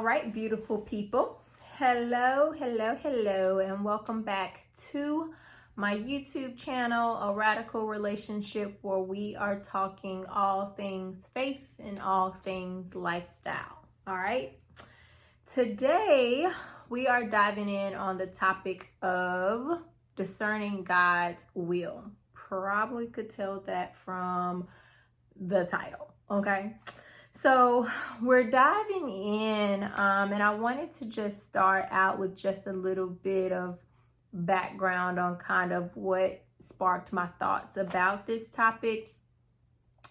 All right, beautiful people. Hello, and welcome back to my YouTube channel, A Radical Relationship, where we are talking all things faith and all things lifestyle. All right. Today, we are diving in on the topic of discerning God's will. Probably could tell that from the title. Okay. So we're diving in, and I wanted to just start out with just a little bit of background on kind of what sparked my thoughts about this topic.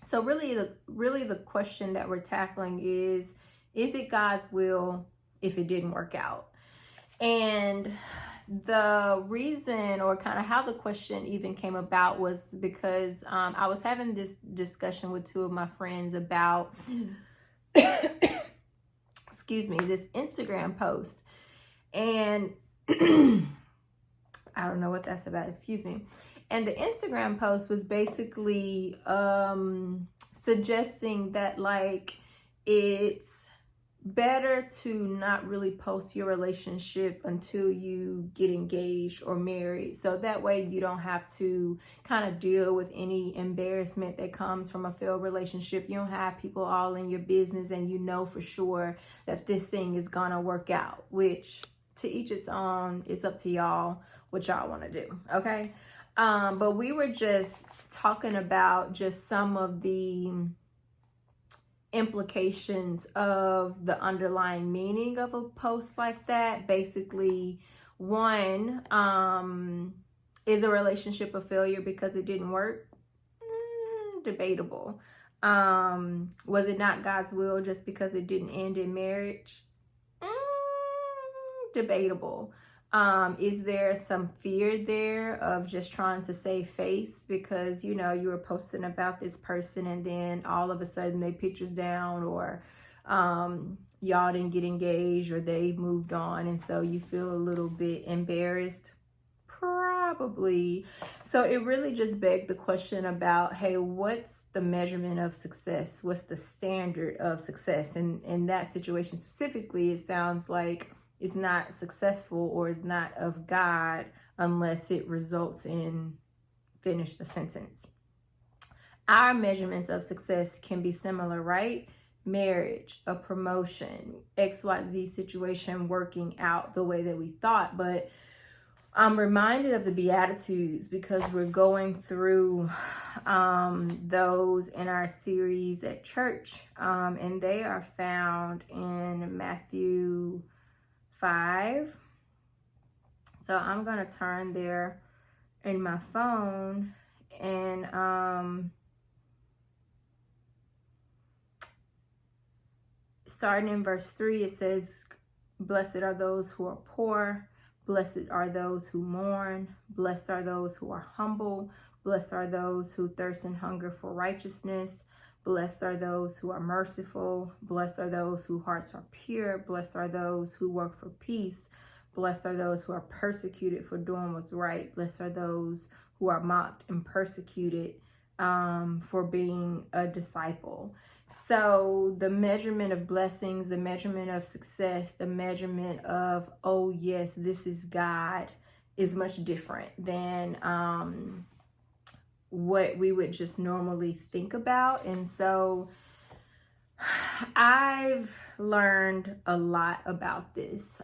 So really the question that we're tackling is it God's will if it didn't work out? And the reason, or kind of how the question even came about, was because I was having this discussion with two of my friends about excuse me, this Instagram post, and I don't know what that's about, excuse me. And the Instagram post was basically suggesting that, like, it's better to not really post your relationship until you get engaged or married, so that way you don't have to kind of deal with any embarrassment that comes from a failed relationship. You don't have people all in your business, and you know for sure that this thing is gonna work out, which to each its own. It's up to y'all what y'all want to do. Okay. But we were just talking about just some of the implications of the underlying meaning of a post like that. Basically, one, is a relationship a failure because it didn't work? Debatable. Was it not God's will just because it didn't end in marriage? Debatable. Is there some fear there of just trying to save face because, you know, you were posting about this person and then all of a sudden they pictures down, or y'all didn't get engaged, or they moved on, and so you feel a little bit embarrassed? Probably. So it really just begged the question about, hey, what's the measurement of success? What's the standard of success? And in that situation specifically, it sounds like is not successful or is not of God unless it results in, finish the sentence. Our measurements of success can be similar, right? Marriage, a promotion, XYZ situation working out the way that we thought. But I'm reminded of the Beatitudes because we're going through those in our series at church. And they are found in Matthew 5. So I'm going to turn there in my phone, and starting in verse 3, it says, "Blessed are those who are poor, blessed are those who mourn, blessed are those who are humble, blessed are those who thirst and hunger for righteousness, blessed are those who are merciful, blessed are those whose hearts are pure, blessed are those who work for peace, blessed are those who are persecuted for doing what's right, blessed are those who are mocked and persecuted for being a disciple." So the measurement of blessings, the measurement of success, the measurement of, oh yes, this is God, is much different than what we would just normally think about. And so I've learned a lot about this.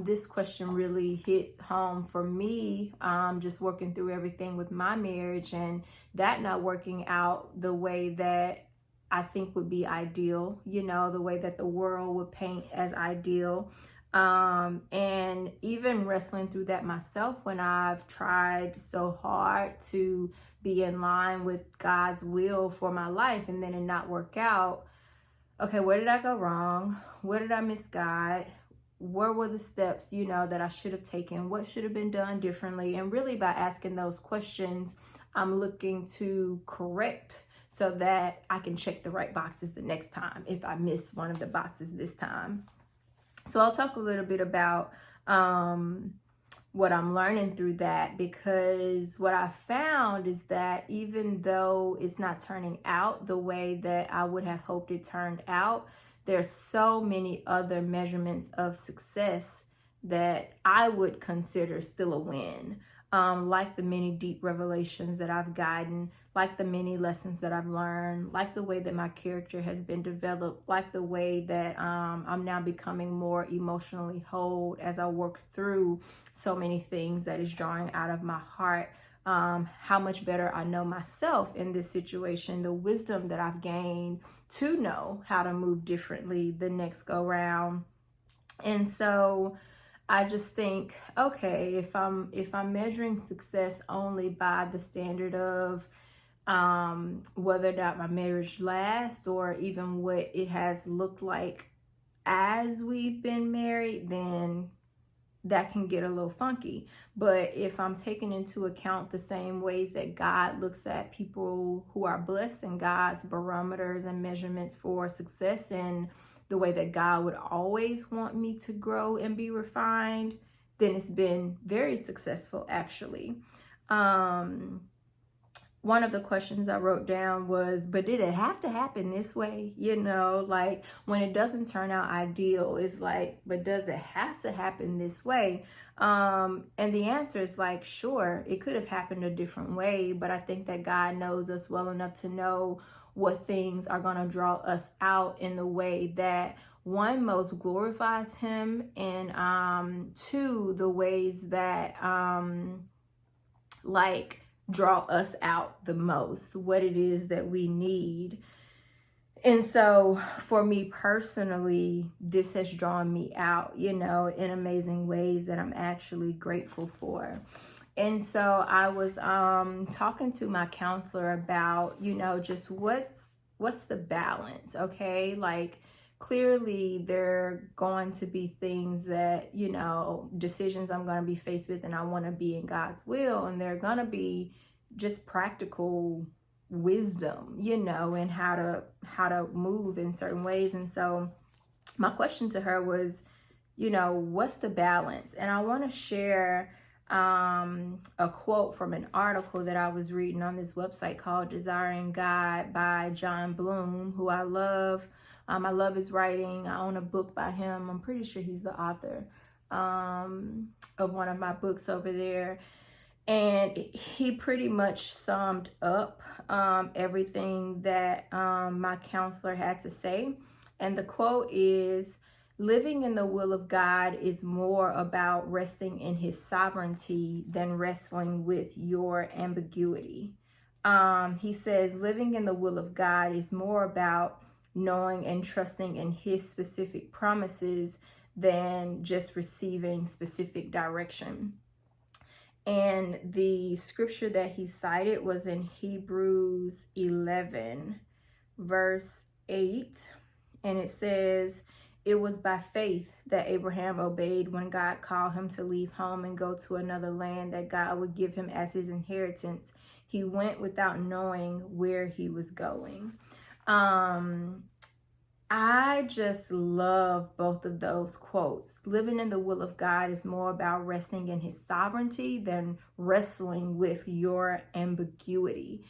This question really hit home for me, just working through everything with my marriage and that not working out the way that I think would be ideal, you know, the way that the world would paint as ideal. And even wrestling through that myself when I've tried so hard to be in line with God's will for my life and then it not work out. Okay, where did I go wrong? Where did I miss God? Where were the steps, you know, that I should have taken? What should have been done differently? And really by asking those questions, I'm looking to correct so that I can check the right boxes the next time if I miss one of the boxes this time. So I'll talk a little bit about what I'm learning through that, because what I found is that even though it's not turning out the way that I would have hoped it turned out, there's so many other measurements of success that I would consider still a win. Like the many deep revelations that I've gotten, like the many lessons that I've learned, like the way that my character has been developed, like the way that I'm now becoming more emotionally whole as I work through so many things that is drawing out of my heart. How much better I know myself in this situation, the wisdom that I've gained to know how to move differently the next go round. And so I just think, okay, if I'm measuring success only by the standard of whether or not my marriage lasts, or even what it has looked like as we've been married, then that can get a little funky. But if I'm taking into account the same ways that God looks at people who are blessed, and God's barometers and measurements for success, and the way that God would always want me to grow and be refined, then it's been very successful, actually. One of the questions I wrote down was, but did it have to happen this way? You know, like when it doesn't turn out ideal, it's like, but does it have to happen this way? And the answer is like, sure, it could have happened a different way, but I think that God knows us well enough to know what things are going to draw us out in the way that, one, most glorifies him, and two, the ways that like draw us out the most, what it is that we need. And so for me personally, this has drawn me out, you know, in amazing ways that I'm actually grateful for. And so I was talking to my counselor about, you know, just what's the balance, okay? Like, clearly there are going to be things that, you know, decisions I'm going to be faced with, and I want to be in God's will, and they're going to be just practical wisdom, you know, and how to move in certain ways. And so my question to her was, you know, what's the balance? And I want to share a quote from an article that I was reading on this website called Desiring God by John Bloom, who I love. I love his writing. I own a book by him. I'm pretty sure he's the author of one of my books over there. And he pretty much summed up everything that my counselor had to say. And the quote is, living in the will of God is more about resting in his sovereignty than wrestling with your ambiguity. He says, living in the will of God is more about knowing and trusting in his specific promises than just receiving specific direction. And the scripture that he cited was in Hebrews 11, verse 8. And it says, it was by faith that Abraham obeyed when God called him to leave home and go to another land that God would give him as his inheritance. He went without knowing where he was going. I just love both of those quotes. Living in the will of God is more about resting in his sovereignty than wrestling with your ambiguity.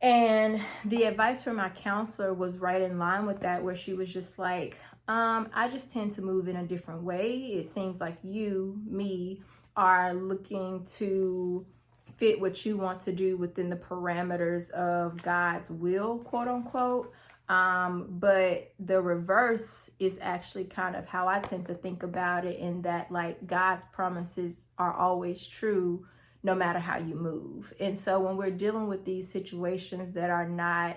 And the advice from my counselor was right in line with that, where she was just like, I just tend to move in a different way. It seems like me, are looking to fit what you want to do within the parameters of God's will, quote unquote. But the reverse is actually kind of how I tend to think about it, in that like God's promises are always true no matter how you move. And so when we're dealing with these situations that are not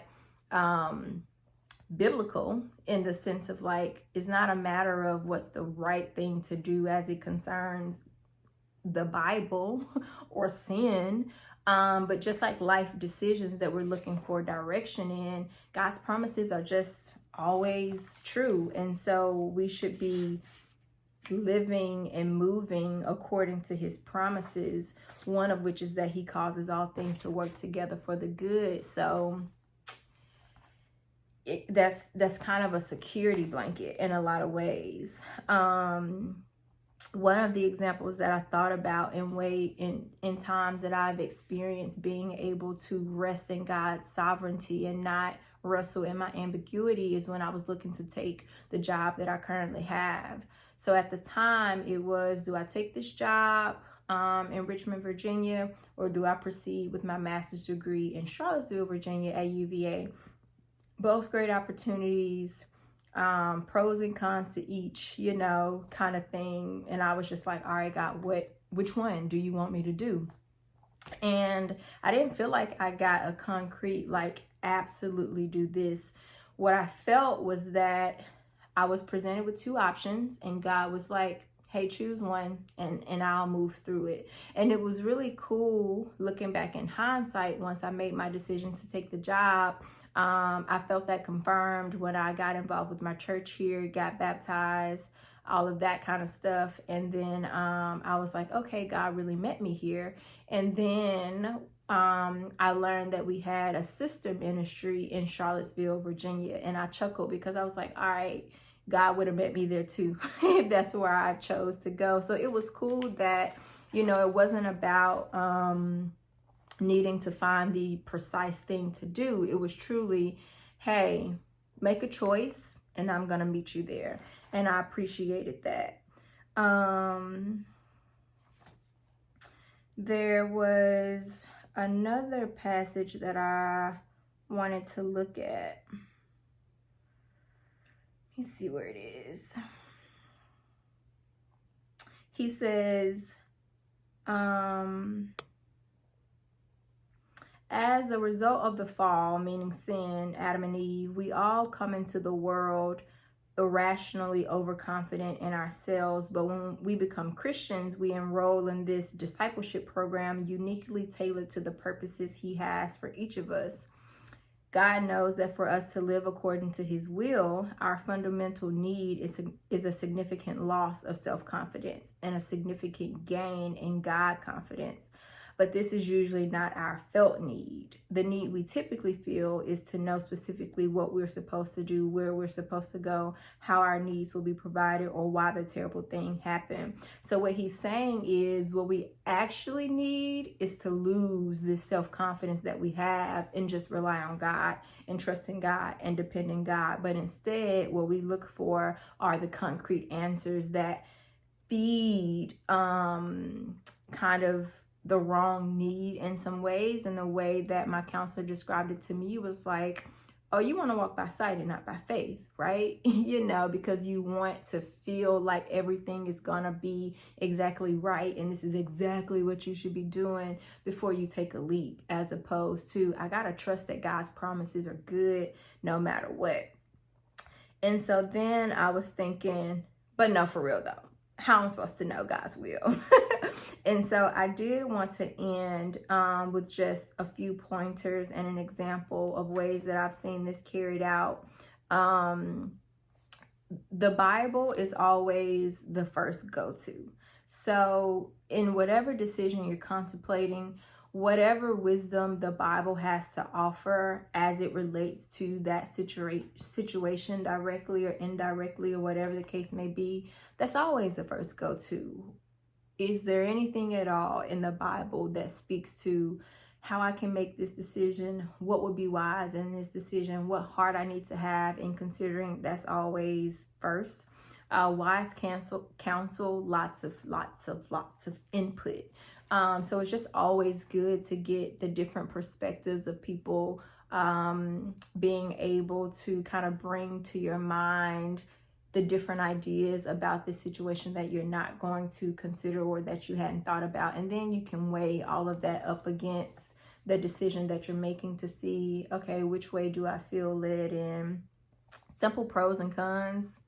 biblical, in the sense of like, it's not a matter of what's the right thing to do as it concerns the Bible or sin, but just like life decisions that we're looking for direction in, God's promises are just always true. And so we should be living and moving according to his promises, one of which is that he causes all things to work together for the good. So that's kind of a security blanket in a lot of ways. One of the examples that I thought about in times that I've experienced being able to rest in God's sovereignty and not wrestle and my ambiguity is when I was looking to take the job that I currently have. So at the time it was, do I take this job in Richmond, Virginia, or do I proceed with my master's degree in Charlottesville, Virginia at UVA? Both great opportunities, pros and cons to each, you know, kind of thing. And I was just like, all right, God, which one do you want me to do? And I didn't feel like I got a concrete, like, absolutely do this. What I felt was that I was presented with two options and God was like, hey, choose one and I'll move through it. And it was really cool looking back in hindsight. Once I made my decision to take the job, I felt that confirmed when I got involved with my church here, got baptized, all of that kind of stuff. And then I was like, okay, God really met me here. And then I learned that we had a sister ministry in Charlottesville, Virginia. And I chuckled because I was like, all right, God would have met me there too, if that's where I chose to go. So it was cool that, you know, it wasn't about needing to find the precise thing to do. It was truly, hey, make a choice and I'm going to meet you there. And I appreciated that. There was another passage that I wanted to look at. Let me see where it is. He says, as a result of the fall, meaning sin, Adam and Eve, we all come into the world irrationally overconfident in ourselves. But when we become Christians, we enroll in this discipleship program uniquely tailored to the purposes He has for each of us. God knows that for us to live according to His will, our fundamental need is a significant loss of self-confidence and a significant gain in God confidence. But this is usually not our felt need. The need we typically feel is to know specifically what we're supposed to do, where we're supposed to go, how our needs will be provided, or why the terrible thing happened. So what he's saying is what we actually need is to lose this self-confidence that we have and just rely on God and trust in God and depend on God. But instead, what we look for are the concrete answers that feed kind of the wrong need in some ways. And the way that my counselor described it to me was like, oh, you want to walk by sight and not by faith, right? You know, because you want to feel like everything is going to be exactly right. And this is exactly what you should be doing before you take a leap, as opposed to, I got to trust that God's promises are good no matter what. And so then I was thinking, but no, for real though, how I'm supposed to know God's will. And so I did want to end with just a few pointers and an example of ways that I've seen this carried out. The Bible is always the first go-to. So in whatever decision you're contemplating, whatever wisdom the Bible has to offer as it relates to that situation directly or indirectly, or whatever the case may be, that's always the first go-to. Is there anything at all in the Bible that speaks to how I can make this decision, what would be wise in this decision, what heart I need to have in considering? That's always first. Wise counsel, lots of input. So it's just always good to get the different perspectives of people, being able to kind of bring to your mind the different ideas about this situation that you're not going to consider or that you hadn't thought about. And then you can weigh all of that up against the decision that you're making to see, okay, which way do I feel led in? Simple pros and cons.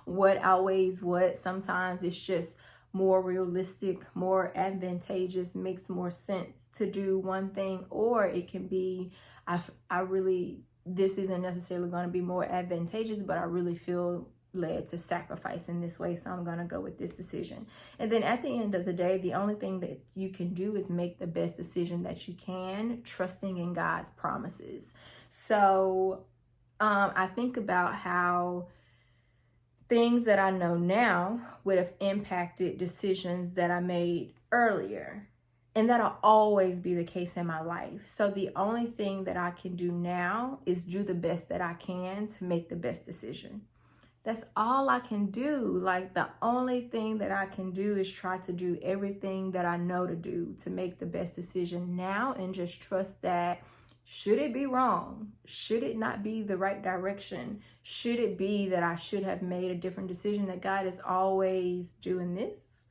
What outweighs what? Sometimes it's just more realistic, more advantageous, makes more sense to do one thing, or it can be, this isn't necessarily going to be more advantageous, but I really feel led to sacrifice in this way, so I'm going to go with this decision. And then at the end of the day, the only thing that you can do is make the best decision that you can, trusting in God's promises. So I think about how things that I know now would have impacted decisions that I made earlier. And that'll always be the case in my life. So the only thing that I can do now is do the best that I can to make the best decision. That's all I can do. Like, the only thing that I can do is try to do everything that I know to do to make the best decision now, and just trust that, should it be wrong, should it not be the right direction, should it be that I should have made a different decision, that God is always doing this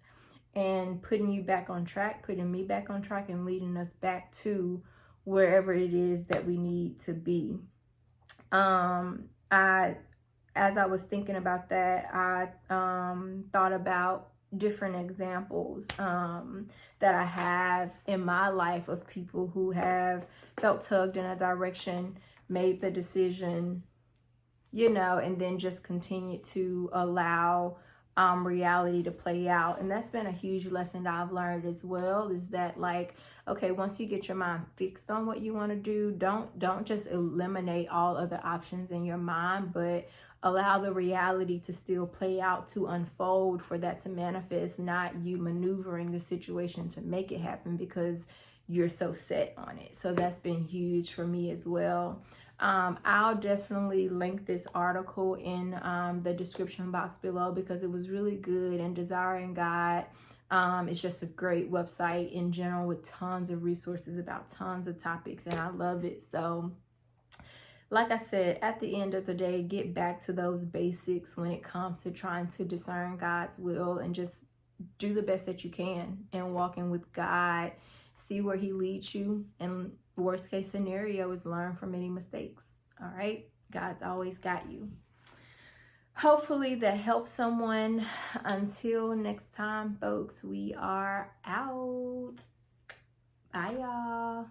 and putting you back on track, putting me back on track, and leading us back to wherever it is that we need to be. As I was thinking about that, I thought about different examples that I have in my life of people who have felt tugged in a direction, made the decision, and then just continued to allow reality to play out. And that's been a huge lesson that I've learned as well, is that, like, okay, once you get your mind fixed on what you want to do, don't just eliminate all other options in your mind, but allow the reality to still play out, to unfold, for that to manifest, not you maneuvering the situation to make it happen because you're so set on it. So that's been huge for me as well. I'll definitely link this article in the description box below, because it was really good. And Desiring God, it's just a great website in general with tons of resources about tons of topics, and I love it. So like I said, at the end of the day, get back to those basics when it comes to trying to discern God's will, and just do the best that you can and walking with God. See where he leads you, and worst case scenario is learn from any mistakes. All right, God's always got you. Hopefully that helps someone. Until next time, folks, we are out. Bye, y'all.